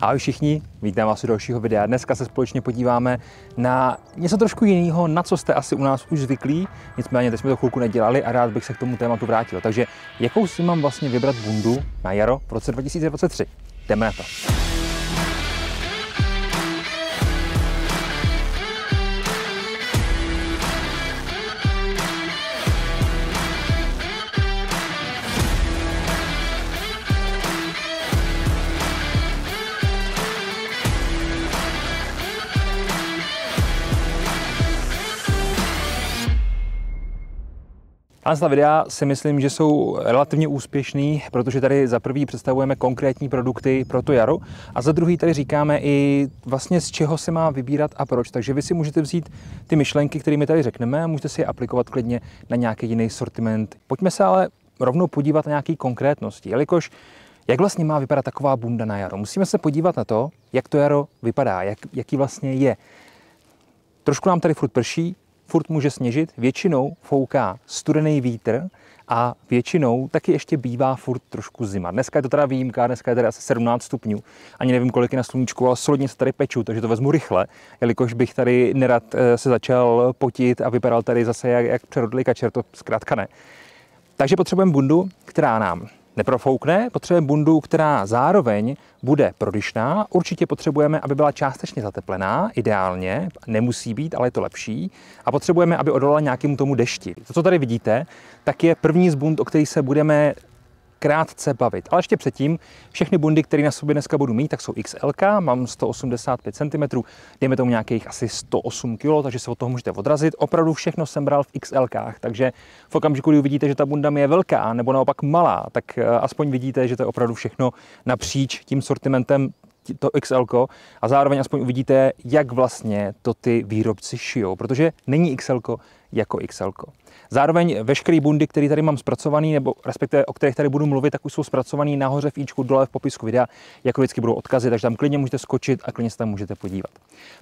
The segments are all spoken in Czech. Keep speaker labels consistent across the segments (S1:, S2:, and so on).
S1: Ahoj všichni, vítám vás u dalšího videa. Dneska se společně podíváme na něco trošku jiného, na co jste asi u nás už zvyklí, nicméně teď jsme to chvilku nedělali a rád bych se k tomu tématu vrátil. Takže jakou si mám vlastně vybrat bundu na jaro v roce 2023? Jdeme na to. A ta videa si myslím, že jsou relativně úspěšný, protože tady za prvý představujeme konkrétní produkty pro to jaro a za druhý tady říkáme i vlastně z čeho se má vybírat a proč. Takže vy si můžete vzít ty myšlenky, které my tady řekneme a můžete si je aplikovat klidně na nějaký jiný sortiment. Pojďme se ale rovnou podívat na nějaké konkrétnosti, jelikož jak vlastně má vypadat taková bunda na jaro. Musíme se podívat na to, jak to jaro vypadá, jaký vlastně je. Trošku nám tady furt prší, furt může sněžit, většinou fouká studený vítr a většinou taky ještě bývá furt trošku zima. Dneska je to teda výjimka, dneska je teda asi 17 stupňů, ani nevím, kolik je na sluníčku, ale solidně se tady peču, takže to vezmu rychle, jelikož bych tady nerad se začal potit a vypadal tady zase jak přerodlý kačer, to zkrátka ne. Takže potřebujeme bundu, která nám neprofoukne, potřebujeme bundu, která zároveň bude prodyšná. Určitě potřebujeme, aby byla částečně zateplená, ideálně, nemusí být, ale je to lepší. A potřebujeme, aby odolala nějakému tomu dešti. To, co tady vidíte, tak je první z bund, o který se budeme krátce bavit. Ale ještě předtím, všechny bundy, které na sobě dneska budu mít, tak jsou XL, mám 185 cm, dejme tomu nějakých asi 108 kg, takže se od toho můžete odrazit. Opravdu všechno jsem bral v XL, takže v okamžiku, kdy uvidíte, že ta bunda mi je velká nebo naopak malá, tak aspoň vidíte, že to je opravdu všechno napříč tím sortimentem to XL a zároveň aspoň uvidíte, jak vlastně to ty výrobci šijou, protože není XL jako XL. Zároveň veškeré bundy, které tady mám zpracované, nebo respektive o kterých tady budu mluvit, tak už jsou zpracované nahoře v íčku, dole v popisku videa, jako vždycky budou odkazy, takže tam klidně můžete skočit a klidně se tam můžete podívat.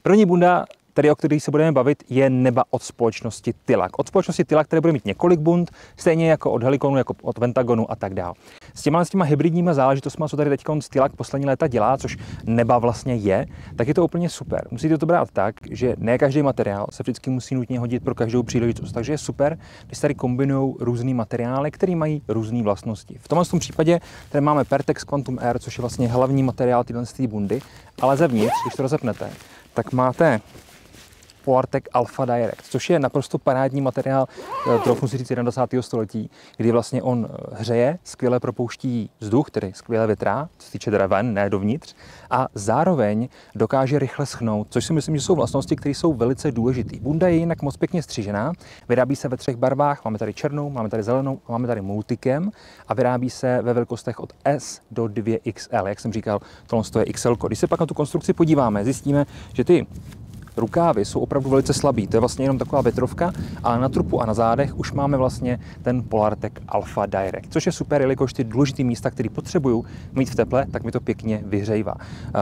S1: První bunda, tady o které se budeme bavit, je Neba od společnosti Tilak. Od společnosti Tilak, které bude mít několik bund, stejně jako od Helikonu, jako od Ventagonu a tak dále. S těma hybridníma záležitostmi, co tady teď Tilak poslední léta dělá, což Neba vlastně je, tak je to úplně super. Musíte to brát tak, že ne každý materiál se vždycky musí nutně hodit pro každou příležitost. Takže je super, když tady kombinují různý materiály, které mají různé vlastnosti. V tomhle případě tady máme Pertex Quantum Air, což je vlastně hlavní materiál téhle bundy, ale zevnitř, když to rozepnete, tak máte Polartec Alpha Direct, což je naprosto parádní materiál, troufnu si říct 21. století, kdy vlastně on hřeje, skvěle propouští vzduch, tedy skvěle větrá, co se týče ven, ne dovnitř, a zároveň dokáže rychle schnout, což si myslím, že jsou vlastnosti, které jsou velice důležité. Bunda je jinak moc pěkně střižená, vyrábí se ve 3 barvách, máme tady černou, máme tady zelenou a máme tady multikem a vyrábí se ve velikostech od S do 2XL, jak jsem říkal, tohle je XL. Když se pak na tu konstrukci podíváme, zjistíme, že ty rukávy jsou opravdu velice slabý, to je vlastně jenom taková větrovka a na trupu a na zádech už máme vlastně ten Polartec Alpha Direct, což je super, jelikož ty důležité místa, které potřebuju mít v teple, tak mi to pěkně vyhřejvá.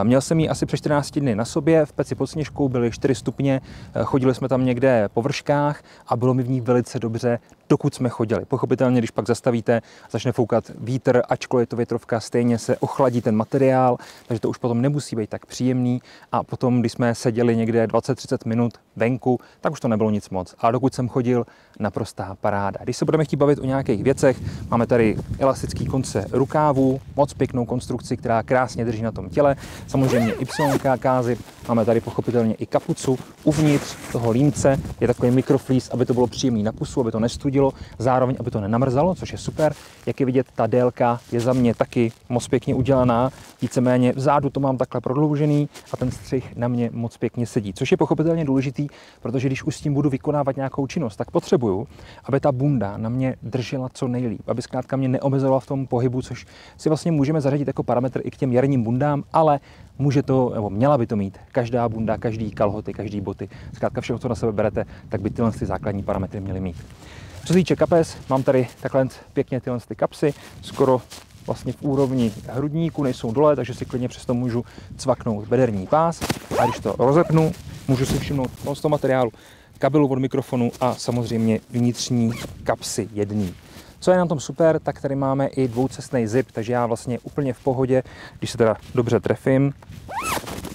S1: Měl jsem ji asi přes 14 dny na sobě, v peci pod sněžkou byly 4 stupně, chodili jsme tam někde po vrškách a bylo mi v ní velice dobře, dokud jsme chodili. Pochopitelně, když pak zastavíte, začne foukat vítr, ačkoliv je to větrovka, stejně se ochladí ten materiál, takže to už potom nemusí být tak příjemný a potom, když jsme seděli někde 20-30 minut venku, tak už to nebylo nic moc. A dokud jsem chodil, naprostá paráda. Když se budeme chtít bavit o nějakých věcech, máme tady elastický konce rukávů, moc pěknou konstrukci, která krásně drží na tom těle. Samozřejmě Y kázy, máme tady pochopitelně i kapucu. Uvnitř toho límce je takový mikroflís, aby to bylo příjemný na pusu, aby to nestudilo, zároveň aby to nenamrzalo, což je super. Jak je vidět, ta délka je za mě taky moc pěkně udělaná. Víceméně vzadu to mám takhle prodloužený a ten střih na mě moc pěkně sedí, což je pochopitelně důležitý, protože když už s tím budu vykonávat nějakou činnost, tak potřebuju, aby ta bunda na mě držela co nejlíp, aby zkrátka mě neomezovala v tom pohybu, což si vlastně můžeme zařadit jako parametr i k těm jarním bundám, ale může to, nebo měla by to mít každá bunda, každý kalhoty, každý boty, zkrátka všechno, co na sebe berete, tak by tyhle základní parametry měly mít. Co se týče kapes, mám tady takhle pěkně tyhle kapsy, skoro vlastně v úrovni hrudníku, nejsou dole, takže si klidně přesto můžu cvaknout bederní pás a když to rozepnu, můžu si všimnout z toho materiálu kabelu od mikrofonu a samozřejmě vnitřní kapsy jedný. Co je na tom super, tak tady máme i dvoucestný zip, takže já vlastně úplně v pohodě, když se teda dobře trefím,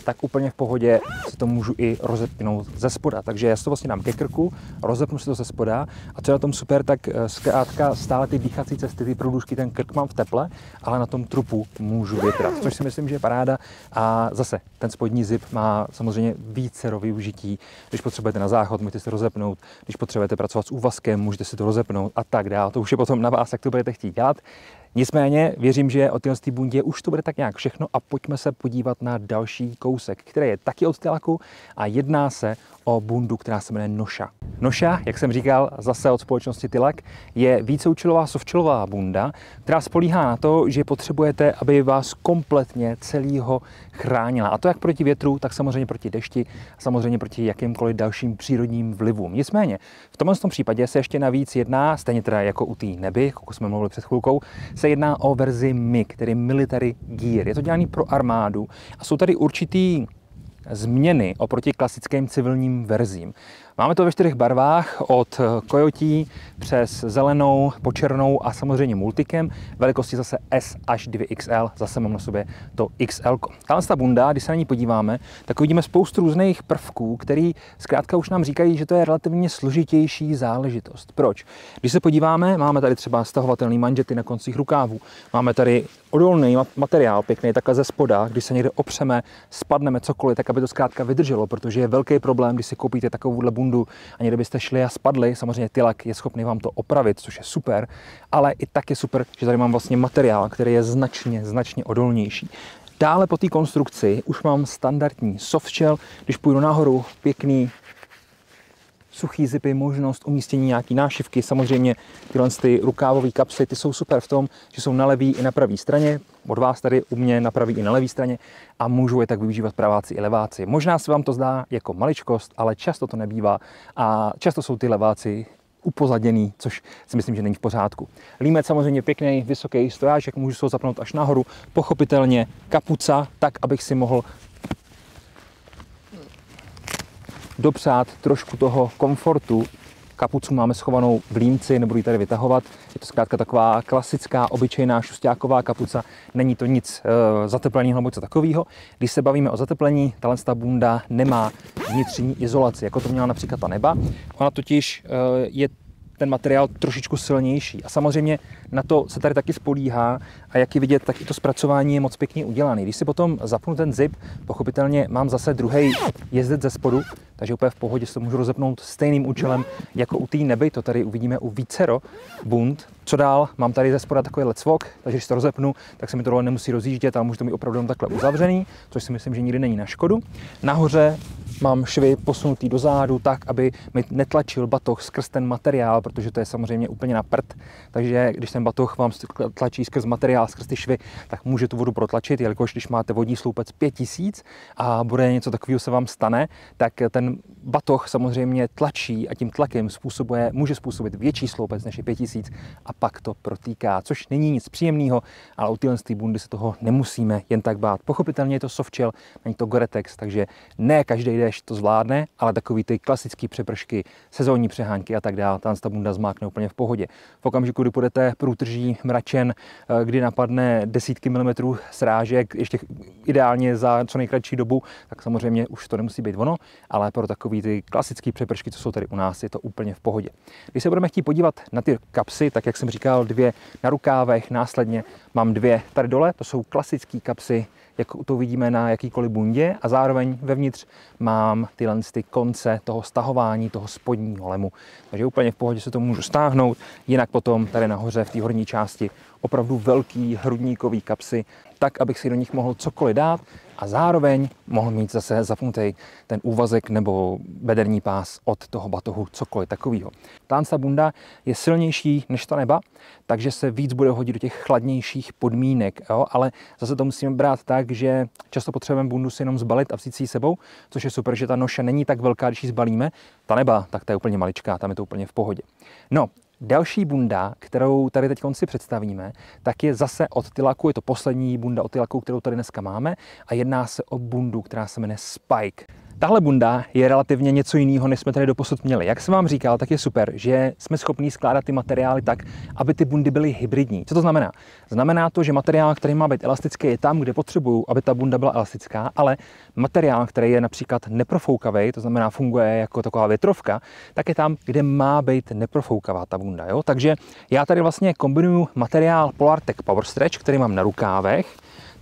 S1: tak úplně v pohodě si to můžu i rozepnout ze spoda. Takže já si to vlastně dám ke krku, rozepnu si to ze spoda a co je na tom super, tak zkrátka stále ty dýchací cesty, ty průdušky, ten krk mám v teple, ale na tom trupu můžu větrat, což si myslím, že je paráda. A zase ten spodní zip má samozřejmě vícero využití. Když potřebujete na záchod, můžete si rozepnout, když potřebujete pracovat s úvazkem, můžete si to rozepnout a tak dále. To už je potom na vás, jak to budete chtít dělat. Nicméně věřím, že o téhle bundě už to bude tak nějak všechno a pojďme se podívat na další kousek, který je taky od Tilaku a jedná se o bundu, která se jmenuje Nosha. Nosha, jak jsem říkal, zase od společnosti Tilak, je víceúčelová softšelová bunda, která spolíhá na to, že potřebujete, aby vás kompletně celýho chránila. A to jak proti větru, tak samozřejmě proti dešti, samozřejmě proti jakýmkoliv dalším přírodním vlivům. Nicméně, v tomhle případě se ještě navíc jedná, stejně teda jako u té Neby, jako jsme mluvili před chvilkou, se jedná o verzi MIG, tedy Military Gear. Je to dělaný pro armádu a jsou tady určitý změny oproti klasickým civilním verzím. Máme to ve 4 barvách, od kojotí přes zelenou, po černou a samozřejmě multikem. Velikosti zase S až 2XL, zase mám na sobě to XL. Ta bunda, když se na ní podíváme, tak vidíme spoustu různých prvků, který zkrátka už nám říkají, že to je relativně složitější záležitost. Proč? Když se podíváme, máme tady třeba stahovatelné manžety na koncích rukávů, máme tady odolný materiál pěkný takhle ze spoda, když se někde opřeme, spadneme cokoliv, tak aby to zkrátka vydrželo, protože je velký problém, když si koupíte takovouhle bundu a někde byste šli a spadli. Samozřejmě Tilak je schopný vám to opravit, což je super, ale i tak je super, že tady mám vlastně materiál, který je značně odolnější. Dále po té konstrukci už mám standardní softshell, když půjdu nahoru, pěkný suchý zipy, možnost umístění nějaký nášivky. Samozřejmě tyhle ty rukávové kapsy, ty jsou super v tom, že jsou na levý i na pravý straně. Od vás tady u mě na pravý i na levý straně a můžu je tak využívat praváci i leváci. Možná se vám to zdá jako maličkost, ale často to nebývá a často jsou ty leváci upozaděný, což si myslím, že není v pořádku. Límec samozřejmě pěkný, vysoký stojáček, můžu se ho zapnout až nahoru. Pochopitelně kapuca, tak abych si mohl dopřát trošku toho komfortu. Kapucu máme schovanou v límci, nebudu ji tady vytahovat. Je to zkrátka taková klasická, obyčejná šustáková kapuca. Není to nic zatepleného nebo něco takového. Když se bavíme o zateplení, ta bunda nemá vnitřní izolaci, jako to měla například ta Neba. Ona totiž je ten materiál trošičku silnější. A samozřejmě na to se tady taky spolíhá a jak je vidět, tak i to zpracování je moc pěkně udělané. Když si potom zapnu ten zip, pochopitelně mám zase druhý jezdec ze spodu, takže úplně v pohodě si to můžu rozepnout stejným účelem jako u té Neby. To tady uvidíme u vícero bund. Co dál? Mám tady ze spoda takový lecvok, takže když to rozepnu, tak se mi to dole nemusí rozjíždět, ale můžu to mít opravdu takhle uzavřený, což si myslím, že nikdy není na škodu. Nahoře mám švy posunutý dozadu tak, aby mi netlačil batoh skrz ten materiál, protože to je samozřejmě úplně na prd. Takže když ten batoh vám tlačí skrz materiál, skrz ty švy, tak může tu vodu protlačit, jelikož když máte vodní sloupec 5000 a bude něco takového se vám stane, tak ten batoh samozřejmě tlačí a tím tlakem může způsobit větší sloupec než je 5000 a pak to protýká, což není nic příjemného, ale u téhle bundy se toho nemusíme jen tak bát. Pochopitelně je to softshell, není to Gore-Tex, takže ne každý déšť to zvládne, ale takový ty klasické přepršky, sezónní přehánky a tak dále, ta bunda zmákne úplně v pohodě. V okamžiku, kdy půjdete průtrží mračen, kdy napadne desítky milimetrů srážek, ještě ideálně za co nejkratší dobu, tak samozřejmě už to nemusí být ono, ale pro takový ty klasické přepršky, co jsou tady u nás, je to úplně v pohodě. Když se budeme chtít podívat na ty kapsy, tak jak jsem říkal, 2 na rukávech, následně mám 2 tady dole, to jsou klasické kapsy, jak to vidíme na jakýkoliv bundě a zároveň vevnitř mám tyhle ty konce toho stahování, toho spodního lemu. Takže úplně v pohodě se to můžu stáhnout, jinak potom tady nahoře v té horní části opravdu velký hrudníkový kapsy, tak, abych si do nich mohl cokoliv dát a zároveň mohl mít zase zapnutý ten úvazek nebo bederní pás od toho batohu, cokoliv takového. Ta bunda je silnější než ta Neba, takže se víc bude hodit do těch chladnějších podmínek, jo? Ale zase to musíme brát tak, že často potřebujeme bundu si jenom zbalit a vzít si ji sebou, což je super, že ta Nosha není tak velká, když ji zbalíme. Ta Neba, tak ta je úplně maličká, tam je to úplně v pohodě. No, další bunda, kterou tady teď si představíme, tak je zase od Tilaku, je to poslední bunda od Tilaku, kterou tady dneska máme a jedná se o bundu, která se jmenuje Spike. Tahle bunda je relativně něco jiného, než jsme tady doposud měli. Jak jsem vám říkal, tak je super, že jsme schopni skládat ty materiály tak, aby ty bundy byly hybridní. Co to znamená? Znamená to, že materiál, který má být elastický, je tam, kde potřebuju, aby ta bunda byla elastická, ale materiál, který je například neprofoukavý, to znamená funguje jako taková větrovka, tak je tam, kde má být neprofoukavá ta bunda. Jo? Takže já tady vlastně kombinuju materiál Polartec Power Stretch, který mám na rukávech,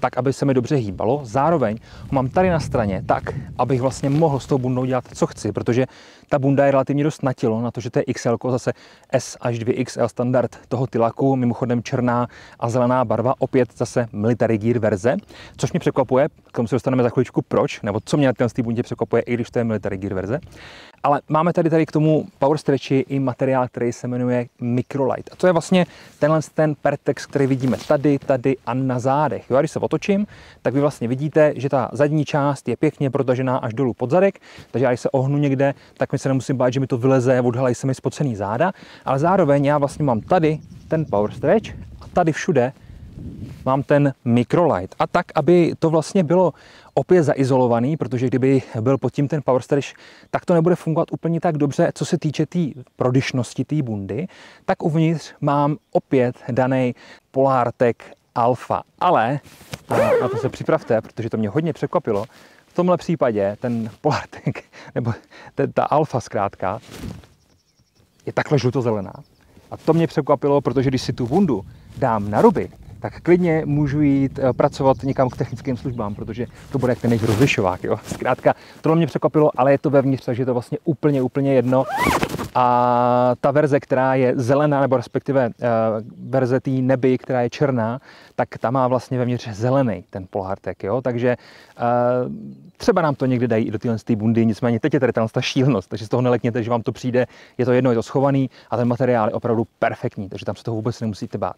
S1: tak, aby se mi dobře hýbalo. Zároveň ho mám tady na straně tak, abych vlastně mohl s tou bundou dělat, co chci, protože ta bunda je relativně dost na tělo, na to, že to je XL, zase S až 2XL standard toho Tilaku, mimochodem černá a zelená barva, opět zase Military Gear verze, což mě překvapuje, k tomu se dostaneme za chviličku proč, nebo co mě na té bundě překvapuje, i když to je Military Gear verze. Ale máme tady k tomu Power Stretchi i materiál, který se jmenuje Microlight. A to je vlastně ten Pertex, který vidíme tady a na zádech. Jo, a když se otočím, tak vy vlastně vidíte, že ta zadní část je pěkně protažená až dolů pod zadek, takže já když se ohnu někde, tak mi se nemusím bát, že mi to vyleze, odhalají se mi spocený záda, ale zároveň já vlastně mám tady ten Power Stretch a tady všude mám ten Microlight. A tak, aby to vlastně bylo opět zaizolovaný, protože kdyby byl pod tím ten Power Stretch, tak to nebude fungovat úplně tak dobře, co se týče té prodyšnosti té bundy, tak uvnitř mám opět daný Polartec Alpha. Ale, a na to se připravte, protože to mě hodně překvapilo, v tomhle případě ten Polartec, nebo ta Alpha zkrátka, je takhle žlutozelená. A to mě překvapilo, protože když si tu bundu dám na ruby, tak klidně můžu jít pracovat někam k technickým službám, protože to bude jak ten jejich rozlišovák. Jo? Zkrátka, tohle mě překvapilo, ale je to vevnitř, takže je to vlastně úplně jedno. A ta verze, která je zelená, nebo respektive verze té Neby, která je černá, tak ta má vlastně vevnitř zelený ten Polartec. Jo? Takže třeba nám to někdy dají i do téhle bundy, nicméně teď je tady ta šílenost, takže z toho nelekněte, že vám to přijde, je to jedno, je to schovaný a ten materiál je opravdu perfektní, takže tam se toho vůbec nemusíte bát.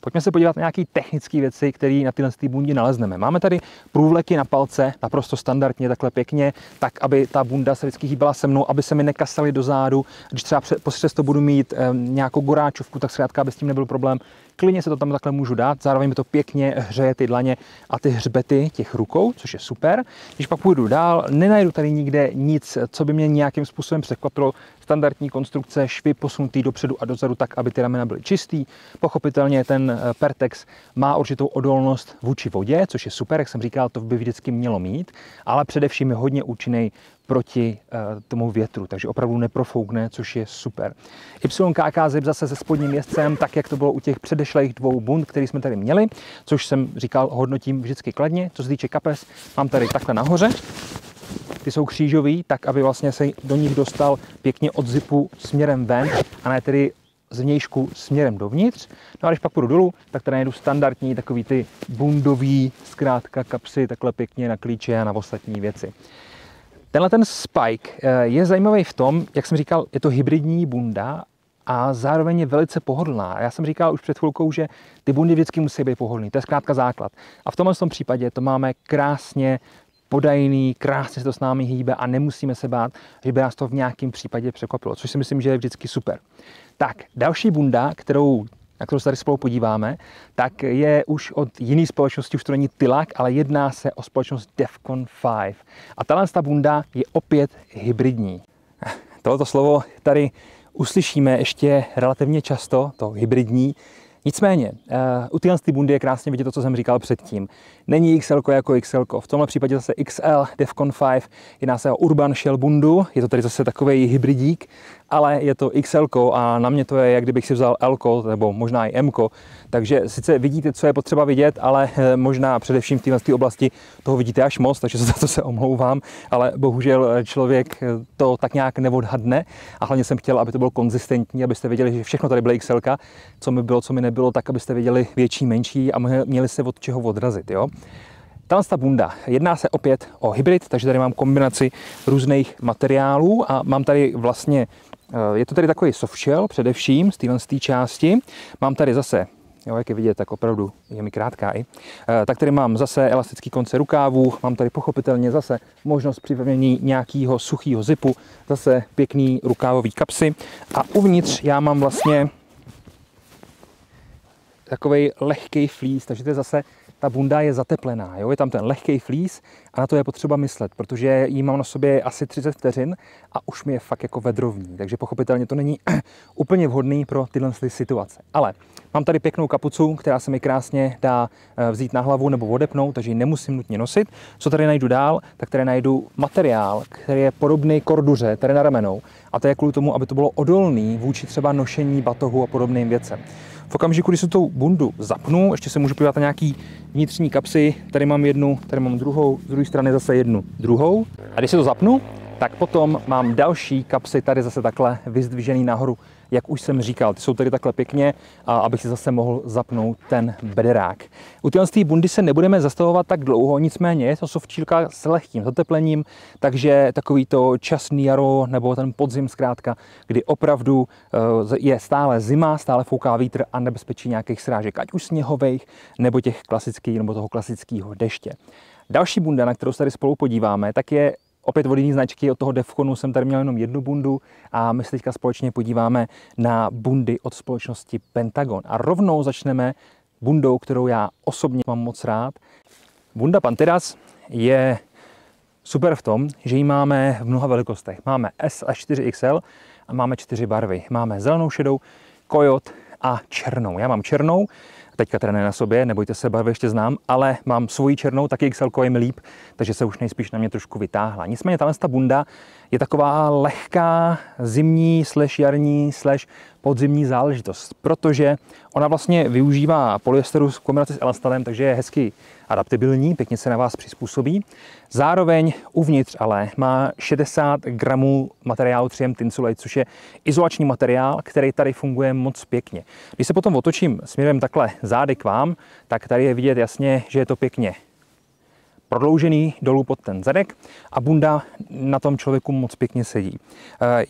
S1: Pojďme se podívat na nějaké technické věci, které na tyhle bundě nalezneme. Máme tady průvleky na palce, naprosto standardně, takhle pěkně, tak, aby ta bunda se vždycky hýbala se mnou, aby se mi nekasaly do zádu. Když třeba přes to budu mít nějakou goráčovku, tak zkrátka, aby s tím nebyl problém. Klidně se to tam takhle můžu dát, zároveň mi to pěkně hřeje ty dlaně a ty hřbety těch rukou, což je super. Když pak půjdu dál, nenajdu tady nikde nic, co by mě nějakým způsobem překvapilo. Standardní konstrukce, švy posunutý dopředu a dozadu tak, aby ty ramena byly čistý. Pochopitelně ten Pertex má určitou odolnost vůči vodě, což je super, jak jsem říkal, to by vždycky mělo mít, ale především je hodně účinný proti tomu větru, takže opravdu neprofoukne, což je super. YKK zip zase se spodním jezdcem, tak jak to bylo u těch předešlých dvou bund, které jsme tady měli, což jsem říkal, hodnotím vždycky kladně. Co se týče kapes, mám tady takhle nahoře. Ty jsou křížový, tak aby vlastně se do nich dostal pěkně od zipu směrem ven a ne tedy zvnějšku směrem dovnitř. No a když pak půjdu dolů, tak tady najdu standardní takový ty bundový zkrátka kapsy takhle pěkně na klíče a na ostatní věci. Tenhle ten Spike je zajímavý v tom, jak jsem říkal, je to hybridní bunda a zároveň je velice pohodlná. Já jsem říkal už před chvilkou, že ty bundy vždycky musí být pohodlný, to je zkrátka základ. A v tomhle případě to máme krásně podajný, krásně se to s námi hýbe a nemusíme se bát, že by nás to v nějakém případě překvapilo, což si myslím, že je vždycky super. Tak, další bunda, na kterou se tady spolu podíváme, tak je už od jiné společnosti, už to není Tilak, ale jedná se o společnost Defcon 5. A tahle bunda je opět hybridní. Tohoto slovo tady uslyšíme ještě relativně často, to hybridní. Nicméně, u téhle bundy je krásně vidět to, co jsem říkal předtím. Není XL jako XL. V tomhle případě zase XL, Defcon 5, jedná se o Urban Shell bundu, je to tady zase takový hybridík, ale je to XL a na mě to je, jak kdybych si vzal L, nebo možná i M. Takže sice vidíte, co je potřeba vidět, ale možná především v této oblasti toho vidíte až moc, takže za to se omlouvám, ale bohužel člověk to tak nějak neodhadne a hlavně jsem chtěl, aby to bylo konzistentní, abyste věděli, že všechno tady bylo XL, co mi bylo, co mi nebylo, tak abyste věděli větší, menší a měli se od čeho odrazit. Jo? Tahle bunda, jedná se opět o hybrid, takže tady mám kombinaci různých materiálů a mám tady vlastně, je to tady takový softshell především z téhle části. Mám tady zase, jo, jak je vidět, tak opravdu je mi krátká i. Tak tady mám zase elastický konce rukávů, mám tady pochopitelně zase možnost připevnění nějakého suchého zipu, zase pěkný rukávový kapsy a uvnitř já mám vlastně takový lehký flíz, takže to je zase ta bunda je zateplená, jo? Je tam ten lehký flíz a na to je potřeba myslet, protože ji mám na sobě asi 30 vteřin a už mi je fakt jako vedrovní, takže pochopitelně to není úplně vhodný pro tyhle situace. Ale mám tady pěknou kapucu, která se mi krásně dá vzít na hlavu nebo odepnout, takže ji nemusím nutně nosit. Co tady najdu dál, tak tady najdu materiál, který je podobný korduře, tady na ramenou, a to je kvůli tomu, aby to bylo odolný vůči třeba nošení batohu a podobným věcem. V okamžiku, když si tu bundu zapnu, ještě se můžu podívat na nějaký vnitřní kapsy, tady mám jednu, tady mám druhou, z druhé strany zase jednu druhou. A když si to zapnu, tak potom mám další kapsy tady zase takhle vyzdvižený nahoru, jak už jsem říkal, ty jsou tady takhle pěkně, abych si zase mohl zapnout ten bederák. U téhle bundy se nebudeme zastavovat tak dlouho, nicméně je to sovčílka s lehkým zateplením, takže takový to časný jaro nebo ten podzim zkrátka, kdy opravdu je stále zima, stále fouká vítr a nebezpečí nějakých srážek, ať už sněhových nebo těch klasických nebo toho klasického deště. Další bunda, na kterou se tady spolu podíváme, tak je opět od jiné značky, od toho Defconu jsem tady měl jenom jednu bundu a my se teďka společně podíváme na bundy od společnosti Pentagon. A rovnou začneme bundou, kterou já osobně mám moc rád. Bunda Panteras je super v tom, že ji máme v mnoha velikostech. Máme S až 4XL a máme 4 barvy. Máme zelenou, šedou, kojot a černou. Já mám černou, teďka teda ne na sobě, nebojte se, barvy ještě znám, ale mám svoji černou, taky XL je mi líp, takže se už nejspíš na mě trošku vytáhla. Nicméně tahle bunda je taková lehká zimní / jarní / podzimní záležitost, protože ona vlastně využívá polyesteru v kombinaci s elastanem, takže je hezky adaptibilní, pěkně se na vás přizpůsobí. Zároveň uvnitř ale má 60 gramů materiálu 3M Tinsulate, což je izolační materiál, který tady funguje moc pěkně. Když se potom otočím směrem takhle zády k vám, tak tady je vidět jasně, že je to pěkně prodloužený dolů pod ten zadek a bunda na tom člověku moc pěkně sedí.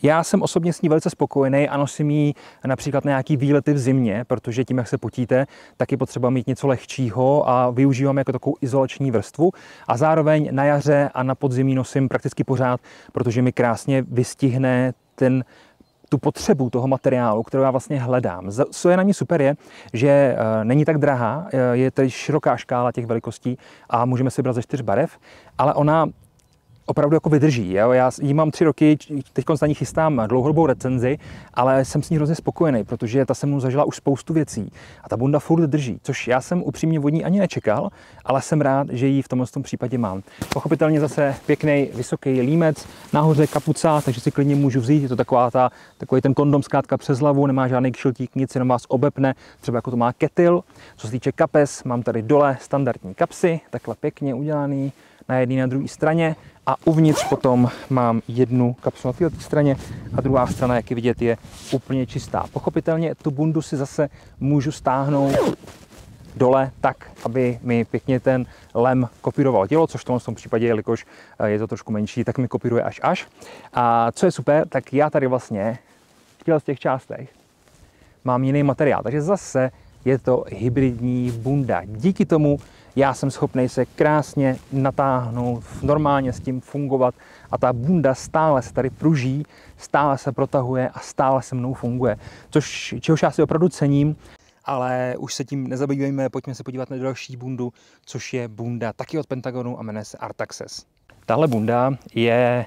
S1: Já jsem osobně s ní velice spokojený a nosím ji například na nějaký výlety v zimě, protože tím, jak se potíte, tak je potřeba mít něco lehčího a využívám jako takovou izolační vrstvu a zároveň na jaře a na podzimí nosím prakticky pořád, protože mi krásně vystihne tu potřebu toho materiálu, kterou já vlastně hledám. Co je na ní super je, že není tak drahá, je tady široká škála těch velikostí a můžeme si brát ze 4 barev, ale ona opravdu jako vydrží. Jo? Já ji mám 3 roky, teď na ní chystám dlouhodobou recenzi, ale jsem s ní hrozně spokojený, protože ta se mnou zažila už spoustu věcí a ta bunda furt drží, což já jsem upřímně od ní ani nečekal, ale jsem rád, že ji v tomhle případě mám. Pochopitelně zase pěkný vysoký límec, nahoře kapuca, takže si klidně můžu vzít, je to takový ten kondom zkrátka přes hlavu, nemá žádný kšiltík, nic, jenom vás obepne, třeba jako to má ketil. Co se týče kapes, mám tady dole standardní kapsy, takhle pěkně udělaný na jedné na druhé straně a uvnitř potom mám jednu kapsu na této straně a druhá strana, jak je vidět, je úplně čistá. Pochopitelně tu bundu si zase můžu stáhnout dole tak, aby mi pěkně ten lem kopíroval tělo, což v tom případě, jelikož je to trošku menší, tak mi kopíruje až. A co je super, tak já tady vlastně v těch částech mám jiný materiál, takže zase je to hybridní bunda. Díky tomu já jsem schopný se krásně natáhnout, normálně s tím fungovat a ta bunda stále se tady pruží, stále se protahuje a stále se mnou funguje, čehož já si opravdu cením, ale už se tím nezabývejme, pojďme se podívat na další bundu, což je bunda taky od Pentagonu a jmenuje se Artaxes. Tahle bunda je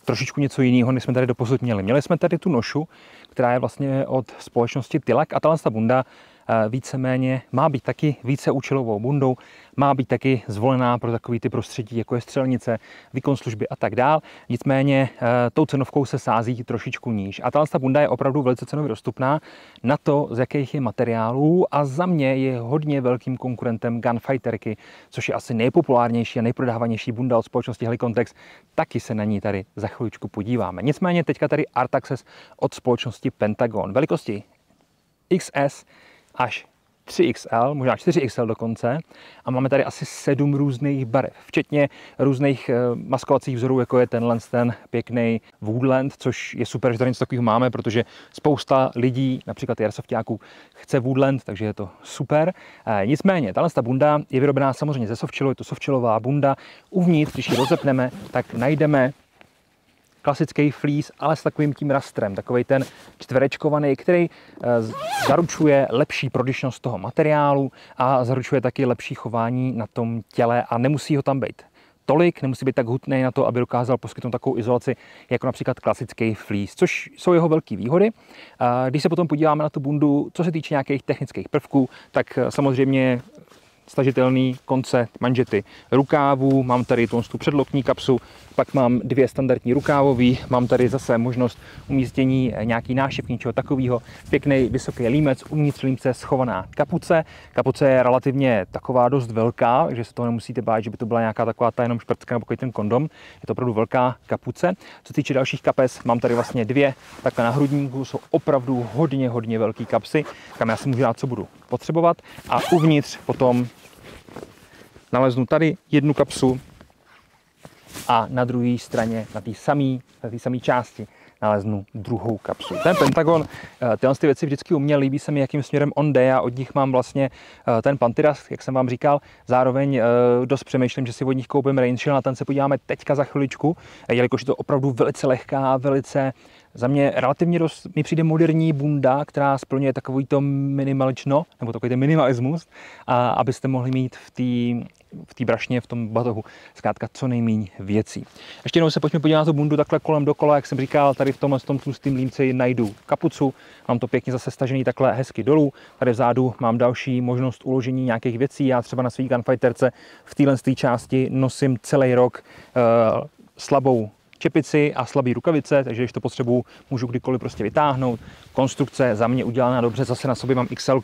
S1: trošičku něco jiného, než jsme tady doposud měli. Měli jsme tady tu nošu, která je vlastně od společnosti Tilak a tahle bunda víceméně má být taky víceúčelovou bundou, má být taky zvolená pro takový ty prostředí, jako je střelnice, výkon služby a tak dál. Nicméně tou cenovkou se sází trošičku níž. A tahle bunda je opravdu velice cenově dostupná na to, z jakých je materiálů a za mě je hodně velkým konkurentem Gunfighterky, což je asi nejpopulárnější a nejprodávanější bunda od společnosti Helicontex. Taky se na ní tady za chviličku podíváme. Nicméně teďka tady Artaxes od společnosti Pentagon. Velikosti XS až 3XL, možná 4XL dokonce. A máme tady asi 7 různých barev, včetně různých maskovacích vzorů, jako je ten pěkný Woodland, což je super, že tady něco takového máme, protože spousta lidí, například airsoftáků, chce Woodland, takže je to super. Nicméně, tahle bunda je vyrobená samozřejmě ze softshelu, je to softshellová bunda. Uvnitř, když ji rozepneme, tak najdeme klasický fleece, ale s takovým tím rastrem, takový ten čtverečkovaný, který zaručuje lepší prodyšnost toho materiálu a zaručuje taky lepší chování na tom těle a nemusí ho tam být tolik, nemusí být tak hutný na to, aby dokázal poskytnout takovou izolaci, jako například klasický fleece, což jsou jeho velké výhody. Když se potom podíváme na tu bundu, co se týče nějakých technických prvků, tak samozřejmě stažitelný konce manžety rukávů, mám tady tu předlokní kapsu, pak mám dvě standardní rukávový, mám tady zase možnost umístění nějaký nášivky, něčeho takového, pěkný vysoký límec, uvnitř límce schovaná kapuce. Kapuce je relativně taková dost velká, takže se toho nemusíte bát, že by to byla nějaká taková ta jenom šprcka nebo ten kondom. Je to opravdu velká kapuce. Co se týče dalších kapes, mám tady vlastně dvě, takhle na hrudníku jsou opravdu hodně velký kapsy, kam já si můžu dát, co budu potřebovat, a uvnitř potom naleznu tady jednu kapsu a na druhé straně, na té samé části, naleznu druhou kapsu. Ten Pentagon, tyhle ty věci vždycky uměl, líbí se mi, jakým směrem on jde, a od nich mám vlastně ten Pantyras, jak jsem vám říkal. Zároveň dost přemýšlím, že si od nich koupím Rain Shield, na ten se podíváme teďka za chviličku, jelikož je to opravdu velice lehká, velice za mě relativně dost mi přijde moderní bunda, která splňuje takový to minimalično, nebo takový ten minimalismus, a abyste mohli mít v té brašně, v tom batohu, zkrátka co nejméně věcí. Ještě jednou se pojďme podívat na tu bundu takhle kolem dokola, jak jsem říkal, tady v tom tlustém límci najdu kapucu, mám to pěkně zase stažený takhle hezky dolů, tady vzadu mám další možnost uložení nějakých věcí, já třeba na svý gunfighterce v téhle části nosím celý rok slabou čepici a slabý rukavice, takže když to potřebuju, můžu kdykoliv prostě vytáhnout. Konstrukce za mě udělaná dobře, zase na sobě mám XL,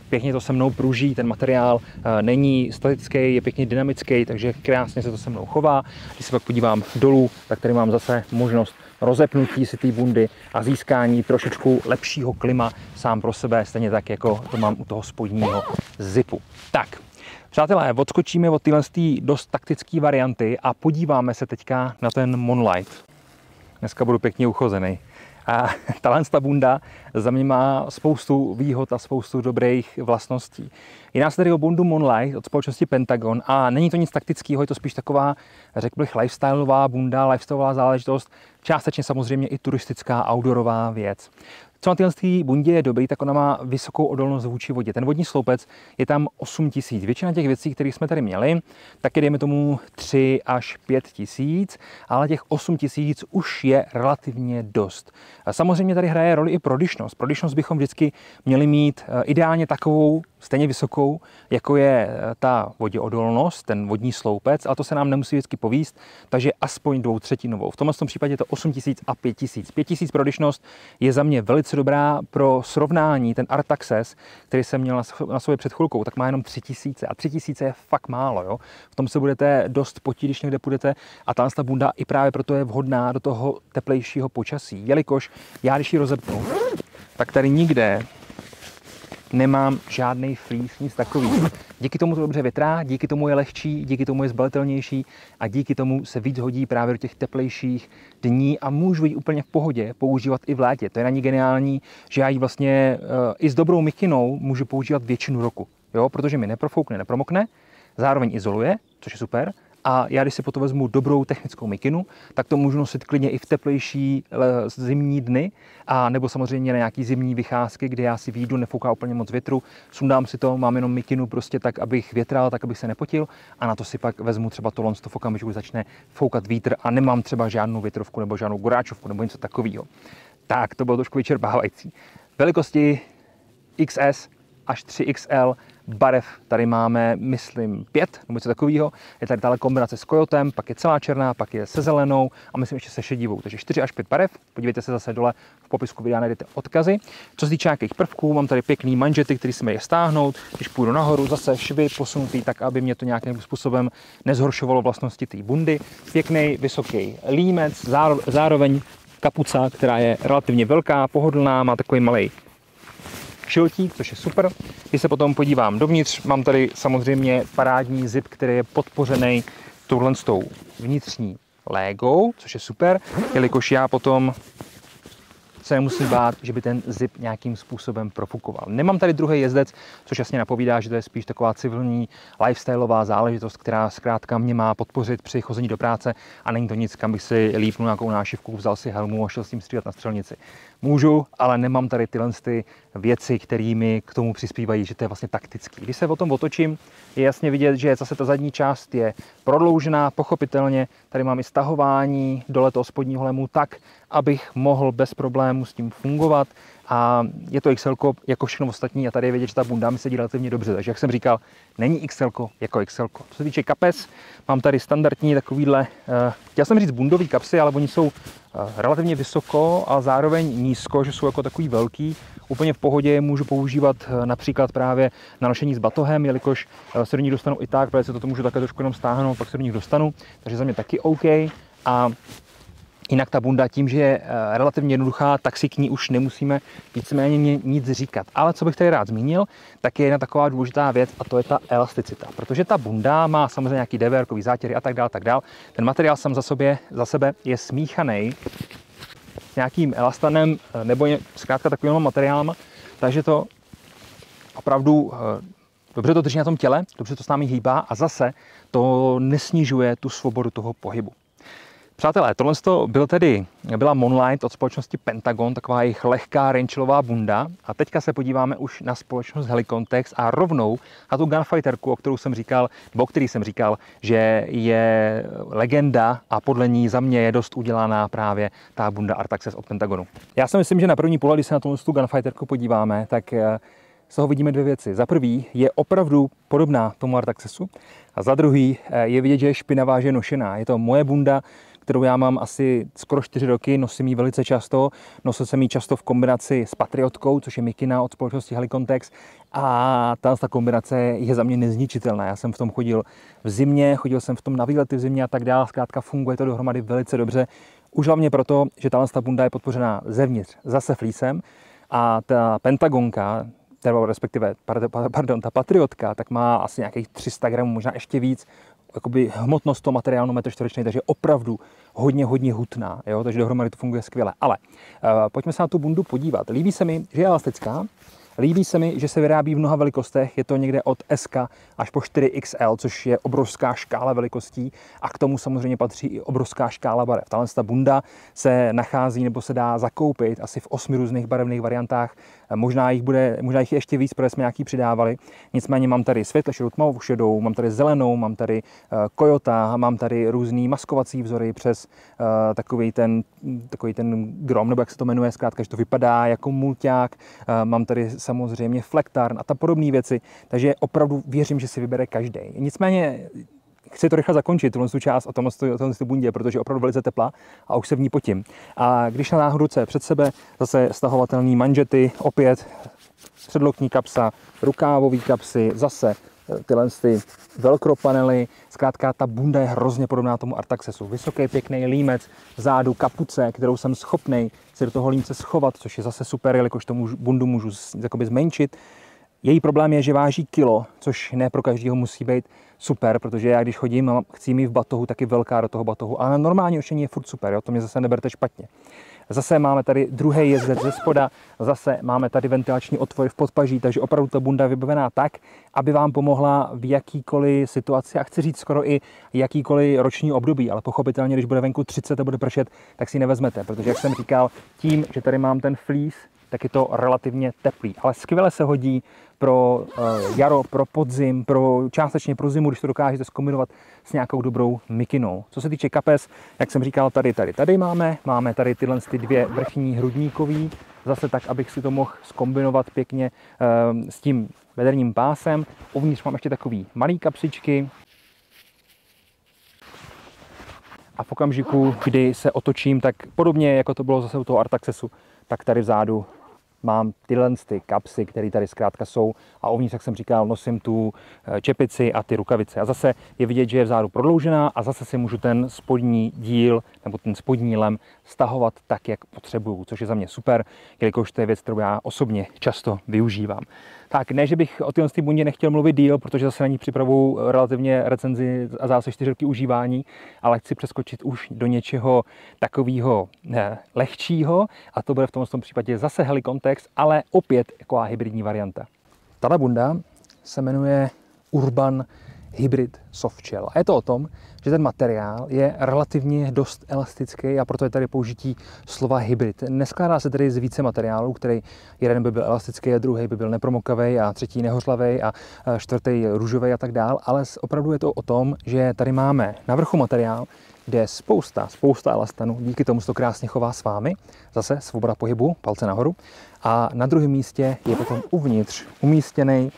S1: pěkně to se mnou pruží, ten materiál není statický, je pěkně dynamický, takže krásně se to se mnou chová. Když se pak podívám dolů, tak tady mám zase možnost rozepnutí si té bundy a získání trošičku lepšího klima sám pro sebe, stejně tak, jako to mám u toho spodního zipu. Tak. Přátelé, odskočíme od téhle dost taktické varianty a podíváme se teďka na ten Monlight. Dneska budu pěkně uchozený. A tahle bunda za mě má spoustu výhod a spoustu dobrých vlastností. Jedná se tady o bundu Monlight od společnosti Pentagon a není to nic taktického, je to spíš taková, řekl bych, lifestyleová bunda, lifestyleová záležitost, částečně samozřejmě i turistická outdoorová věc. Co na téhle bundě je dobrý, tak ona má vysokou odolnost vůči vodě. Ten vodní sloupec je tam 8000. Většina těch věcí, které jsme tady měli, tak je dejme tomu 3 až 5000, ale těch 8000 už je relativně dost. Samozřejmě tady hraje roli i prodyšnost. Prodyšnost bychom vždycky měli mít ideálně takovou, stejně vysokou, jako je ta voděodolnost, ten vodní sloupec, ale to se nám nemusí vždycky povíst, takže aspoň 2/3. V tomhle případě je to 8000 a 5000. 5000 prodyšnost je za mě velice dobrá. Pro srovnání ten Art Access, který jsem měl na sobě před chvilkou, tak má jenom 3000 a 3000 je fakt málo. Jo? V tom se budete dost potit, když někde půjdete, a ta bunda i právě proto je vhodná do toho teplejšího počasí, jelikož já, když ji rozepnu, tak tady nikde nemám žádný fleece, nic takového. Díky tomu to dobře větrá, díky tomu je lehčí, díky tomu je zbalitelnější a díky tomu se víc hodí právě do těch teplejších dní a můžu ji úplně v pohodě používat i v létě. To je na ní geniální, že já ji vlastně i s dobrou mikinou můžu používat většinu roku, jo? Protože mi neprofoukne, nepromokne, zároveň izoluje, což je super. A já, když si potom vezmu dobrou technickou mikinu, tak to můžu nosit klidně i v teplejší zimní dny, a nebo samozřejmě na nějaký zimní vycházky, kde já si vyjdu, nefouká úplně moc větru, sundám si to, mám jenom mikinu prostě tak, abych větral, tak abych se nepotil, a na to si pak vezmu třeba tohle v okamžiku, kdy začne foukat vítr a nemám třeba žádnou větrovku nebo žádnou guráčovku nebo něco takového. Tak, to bylo trošku vyčerpávající. Velikosti XS až 3XL, barev tady máme, myslím, 5 nebo něco takového. Je tady tahle kombinace s kojotem, pak je celá černá, pak je se zelenou a myslím ještě se šedivou. Takže 4 až 5 barev. Podívejte se zase dole v popisku videa, najdete odkazy. Co se týče nějakých prvků, mám tady pěkný manžety, který se mají stáhnout. Když půjdu nahoru, zase švy posunutý tak, aby mě to nějakým způsobem nezhoršovalo vlastnosti té bundy. Pěkný vysoký límec, zároveň kapuca, která je relativně velká, pohodlná, má takový malý šiltík, což je super. Když se potom podívám dovnitř, mám tady samozřejmě parádní zip, který je podpořený touhle s tou vnitřní légou, což je super, jelikož já potom se nemusím bát, že by ten zip nějakým způsobem profukoval. Nemám tady druhý jezdec, což jasně napovídá, že to je spíš taková civilní lifestyleová záležitost, která zkrátka mě má podpořit při chození do práce a není to nic, kam bych si lípnul nějakou nášivku, vzal si helmu a šel s tím střílet na střelnici. Můžu, ale nemám tady tyhle věci, které mi k tomu přispívají, že to je vlastně taktický. Když se o tom otočím, je jasně vidět, že zase ta zadní část je prodloužená, pochopitelně. Tady mám i stahování dole toho spodního lemu tak, abych mohl bez problémů s tím fungovat. A je to XL jako všechno ostatní a tady je vidět, že ta bunda mi sedí relativně dobře. Takže jak jsem říkal, není XL jako XL. Co se týče kapes, mám tady standardní takovýhle, chtěl jsem říct bundový kapsy, ale oni jsou relativně vysoko a zároveň nízko, že jsou jako takový velký. Úplně v pohodě je můžu používat například právě na nošení s batohem, jelikož se do nich dostanu i tak, protože se to můžu také trošku jenom stáhnout, pak se do nich dostanu. Takže za mě taky OK. A jinak ta bunda tím, že je relativně jednoduchá, tak si k ní už nemusíme víceméně nic říkat. Ale co bych tady rád zmínil, tak je jedna taková důležitá věc a to je ta elasticita. Protože ta bunda má samozřejmě nějaký DVR-kový zátěry a tak dále. Ten materiál sám za sebe je smíchaný s nějakým elastanem nebo zkrátka takovým materiálem, takže to opravdu dobře to drží na tom těle, dobře to s námi hýbá a zase to nesnižuje tu svobodu toho pohybu. Přátelé, tohle byla Monlight od společnosti Pentagon, taková jejich lehká rangelová bunda. A teďka se podíváme už na společnost Helicontext a rovnou na tu gunfighterku, o který jsem říkal, že je legenda a podle ní za mě je dost udělaná právě ta bunda Artaxes od Pentagonu. Já si myslím, že na první pohled, když se na tu gunfighterku podíváme, tak z toho vidíme dvě věci. Za prvý je opravdu podobná tomu Artaxesu a za druhý je vidět, že je špinavá, že je nošená. Je to moje bunda, kterou já mám asi skoro 4 roky, nosím ji velice často. Nosil jsem ji často v kombinaci s Patriotkou, což je mikina od společnosti Helicontext. A ta kombinace je za mě nezničitelná. Já jsem v tom chodil v zimě, chodil jsem v tom na výlety v zimě a tak dále. Zkrátka funguje to dohromady velice dobře. Už hlavně proto, že ta bunda je podpořená zevnitř zase flísem a ta Pentagonka, respektive, ta Patriotka, tak má asi nějakých 300 gramů, možná ještě víc, jakoby hmotnost toho materiálu metr čtvereční, takže opravdu hodně hutná, jo? Takže dohromady to funguje skvěle. Ale pojďme se na tu bundu podívat. Líbí se mi, že je elastická, líbí se mi, že se vyrábí v mnoha velikostech, je to někde od SK až po 4XL, což je obrovská škála velikostí a k tomu samozřejmě patří i obrovská škála barev. Ta bunda se nachází nebo se dá zakoupit asi v 8 různých barevných variantách, možná jich je ještě víc, protože jsme nějaký přidávali. Nicméně mám tady světle šedou, tmavou šedou, mám tady zelenou, mám tady Kojota, mám tady různý maskovací vzory přes takový ten grom, nebo jak se to jmenuje, zkrátka, že to vypadá jako mulťák, mám tady samozřejmě Flektarn a ta podobné věci, takže opravdu věřím, že si vybere každý. Nicméně chci to rychle zakončit, tuhle část o tomhle bundě, protože je opravdu velice teplá a už se v ní potím. A když na ruce před sebe, zase stahovatelné manžety, opět předlokní kapsa, rukávový kapsy, zase tyhle velcro panely, zkrátka ta bunda je hrozně podobná tomu Artaxesu. Vysoký, pěkný límec, vzadu kapuce, kterou jsem schopnej si do toho límce schovat, což je zase super, jelikož tomu bundu můžu zmenšit. Její problém je, že váží kilo, což ne pro každého musí být super, protože já když chodím a chci mít v batohu, taky velká do toho batohu, ale na normální nošení je furt super, jo? To mě zase neberte špatně. Zase máme tady druhý jezdec ze spoda, zase máme tady ventilační otvor v podpaží, takže opravdu ta bunda je vybavená tak, aby vám pomohla v jakýkoliv situaci, a chci říct skoro i jakýkoliv roční období, ale pochopitelně, když bude venku 30 a bude pršet, tak si ji nevezmete, protože jak jsem říkal, tím, že tady mám ten fleece, tak je to relativně teplý, ale skvěle se hodí pro jaro, pro podzim, částečně pro zimu, když to dokážete zkombinovat s nějakou dobrou mikinou. Co se týče kapes, jak jsem říkal, tady máme tady tyhle dvě vrchní hrudníkový, zase tak, abych si to mohl zkombinovat pěkně s tím bederním pásem. Uvnitř mám ještě takový malý kapsičky. A v okamžiku, kdy se otočím, tak podobně jako to bylo zase u toho Artaxesu, tak tady vzadu mám tyhle kapsy, které tady zkrátka jsou a uvnitř, jak jsem říkal, nosím tu čepici a ty rukavice. A zase je vidět, že je vzadu prodloužená a zase si můžu ten spodní díl nebo ten spodní lem stahovat tak, jak potřebuju, což je za mě super, jelikož to je věc, kterou já osobně často využívám. Tak, ne, že bych o téhle bundě nechtěl mluvit díl, protože zase na ní připravuju relativně recenzi a zase 4 roky užívání, ale chci přeskočit už do něčeho takového lehčího a to bude v tomto případě zase Helicontext, ale opět taková hybridní varianta. Tato bunda se jmenuje Urban Hybrid Softshell. A je to o tom, že ten materiál je relativně dost elastický a proto je tady použití slova hybrid. Neskládá se tedy z více materiálů, který jeden by byl elastický, a druhý by byl nepromokavý a třetí nehořlavý a čtvrtý růžový a tak dál, ale opravdu je to o tom, že tady máme na vrchu materiál, kde je spousta elastanu, díky tomu se to krásně chová s vámi, zase svoboda pohybu, palce nahoru, a na druhém místě je potom uvnitř umístěný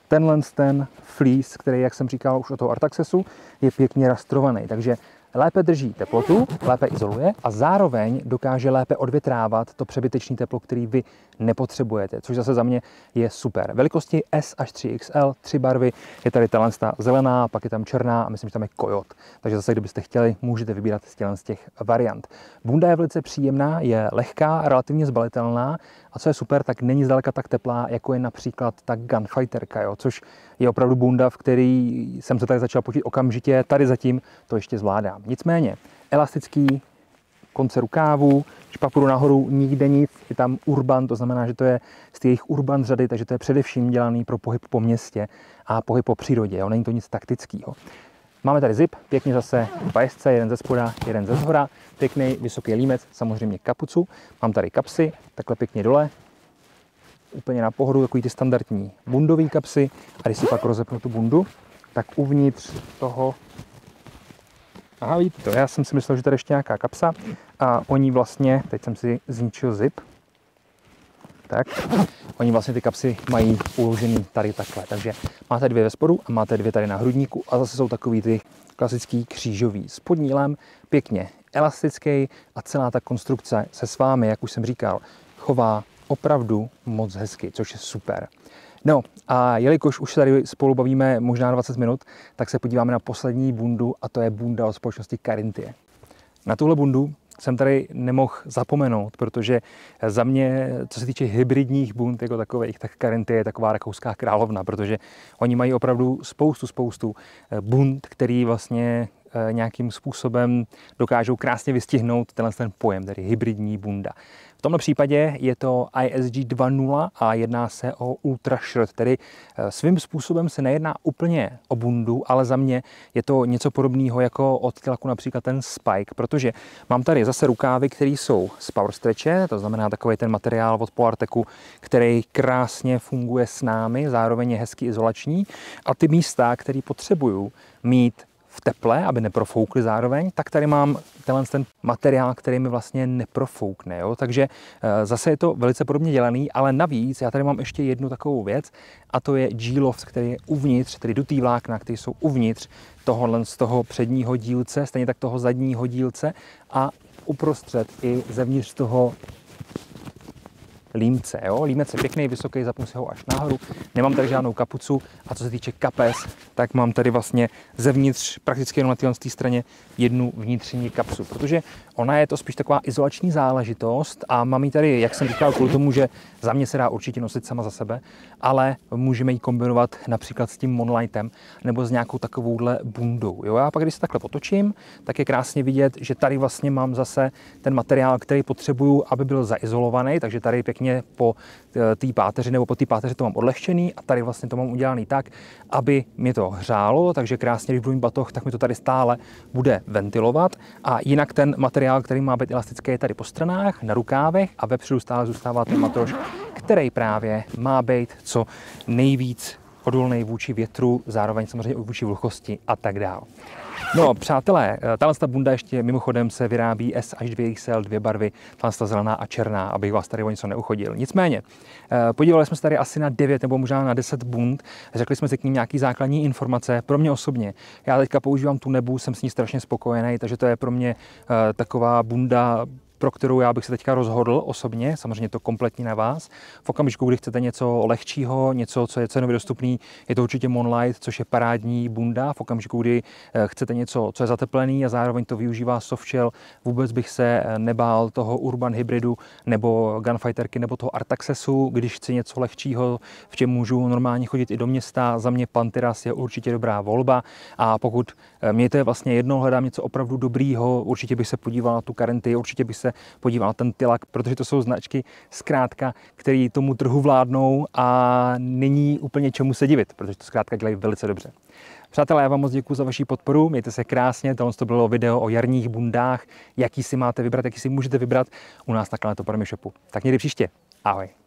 S1: ten fleece, který, jak jsem říkal už o toho Artaxesu, je pěkně rastrovaný, takže lépe drží teplotu, lépe izoluje a zároveň dokáže lépe odvětrávat to přebytečné teplo, který vy nepotřebujete, což zase za mě je super. Velikosti S až 3XL, 3 barvy, je tady ta zelená, pak je tam černá a myslím, že tam je kojot. Takže zase, kdybyste chtěli, můžete vybírat z těch variant. Bunda je velice příjemná, je lehká, relativně zbalitelná a co je super, tak není zdaleka tak teplá, jako je například ta Gunfighterka, jo, což je opravdu bunda, v který jsem se tady začal potit okamžitě, tady zatím to ještě zvládám. Nicméně, elastický konce rukávu, špapuru nahoru, nikde nic, je tam Urban, to znamená, že to je z těch jejich Urban řady, takže to je především dělaný pro pohyb po městě a pohyb po přírodě, jo, není to nic taktického. Máme tady zip, pěkně zase v pajsce, jeden ze spoda, jeden ze zhora, pěkný vysoký límec, samozřejmě kapucu, mám tady kapsy, takhle pěkně dole, úplně na pohodu, takový ty standardní bundový kapsy a když si pak rozepnu tu bundu, tak uvnitř toho, aha, vidíte to, já jsem si myslel, že tady ještě nějaká kapsa a oni vlastně, teď jsem si zničil zip, tak, oni vlastně ty kapsy mají uložený tady takhle, takže máte 2 ve spodu a máte 2 tady na hrudníku a zase jsou takový ty klasický křížový. Spodní lem pěkně elastický a celá ta konstrukce se s vámi, jak už jsem říkal, chová opravdu moc hezky, což je super. No a jelikož už se tady spolu bavíme možná 20 minut, tak se podíváme na poslední bundu a to je bunda od společnosti Carinthia. Na tuhle bundu jsem tady nemohl zapomenout, protože za mě, co se týče hybridních bund jako takových, tak Carinthia je taková rakouská královna, protože oni mají opravdu spoustu bund, který vlastně nějakým způsobem dokážou krásně vystihnout ten pojem, tedy hybridní bunda. V tomto případě je to ISG 2.0 a jedná se o Ultra Shred, tedy svým způsobem se nejedná úplně o bundu, ale za mě je to něco podobného jako od Kylaku například ten Spike, protože mám tady zase rukávy, které jsou z Power Stretche, to znamená takový ten materiál od Polartecu, který krásně funguje s námi, zároveň je hezky izolační a ty místa, které potřebuju mít v teple, aby neprofoukly zároveň, tak tady mám ten materiál, který mi vlastně neprofoukne. Jo? Takže zase je to velice podobně dělaný, ale navíc já tady mám ještě jednu takovou věc a to je G-Loft, který je uvnitř, tedy dutý vlákna, které jsou uvnitř tohohle z toho předního dílce, stejně tak toho zadního dílce a uprostřed i zevnitř toho límce. Jo? Límec je pěkný, vysoký, zapnu si ho až nahoru. Nemám tady žádnou kapucu a co se týče kapes, tak mám tady vlastně zevnitř prakticky jenom na téhle straně jednu vnitřní kapsu, protože ona je to spíš taková izolační záležitost a mám ji tady, jak jsem říkal, kvůli tomu, že za mě se dá určitě nosit sama za sebe, ale můžeme ji kombinovat například s tím Monlightem nebo s nějakou takovouhle bundou. Jo? Já pak, když se takhle otočím, tak je krásně vidět, že tady vlastně mám zase ten materiál, který potřebuju, aby byl zaizolovaný, takže tady pěkně po té páteři nebo po té páteři to mám odlehčený a tady vlastně to mám udělaný tak, aby mě to hřálo, takže krásně, když budu mít batoh, tak mi to tady stále bude ventilovat a jinak ten materiál, který má být elastický, je tady po stranách, na rukávech a vepředu stále zůstává ten matroš, který právě má být co nejvíc odolný vůči větru, zároveň samozřejmě vůči vlhkosti a tak dále. No, přátelé, tahle bunda ještě mimochodem se vyrábí S až 2XL, 2 barvy, tahle zelená a černá, abych vás tady o něco neuchodil. Nicméně, podívali jsme se tady asi na 9 nebo možná na 10 bund, řekli jsme si k ním nějaký základní informace. Pro mě osobně, já teďka používám tu Nebu, jsem s ní strašně spokojený, takže to je pro mě taková bunda pro kterou já bych se teďka rozhodl osobně, samozřejmě to kompletní na vás. V okamžiku, kdy chcete něco lehčího, něco, co je cenově dostupný, je to určitě Monlight, což je parádní bunda. V okamžiku, kdy chcete něco, co je zateplený a zároveň to využívá softshell, vůbec bych se nebál toho Urban Hybridu nebo Gunfighterky nebo toho Artaxesu, když chci něco lehčího, v čem můžu normálně chodit i do města. Za mě Panteras je určitě dobrá volba a pokud mě to je vlastně jedno, hledám něco opravdu dobrýho, určitě bych se podíval na tu Carenty, určitě bych se podíval na ten Tilak, protože to jsou značky zkrátka, které tomu trhu vládnou a není úplně čemu se divit, protože to zkrátka dělají velice dobře. Přátelé, já vám moc děkuji za vaši podporu, mějte se krásně, tohle to bylo video o jarních bundách, jaký si máte vybrat, jaký si můžete vybrat u nás na Planet Opravy shopu. Tak někdy příště, ahoj.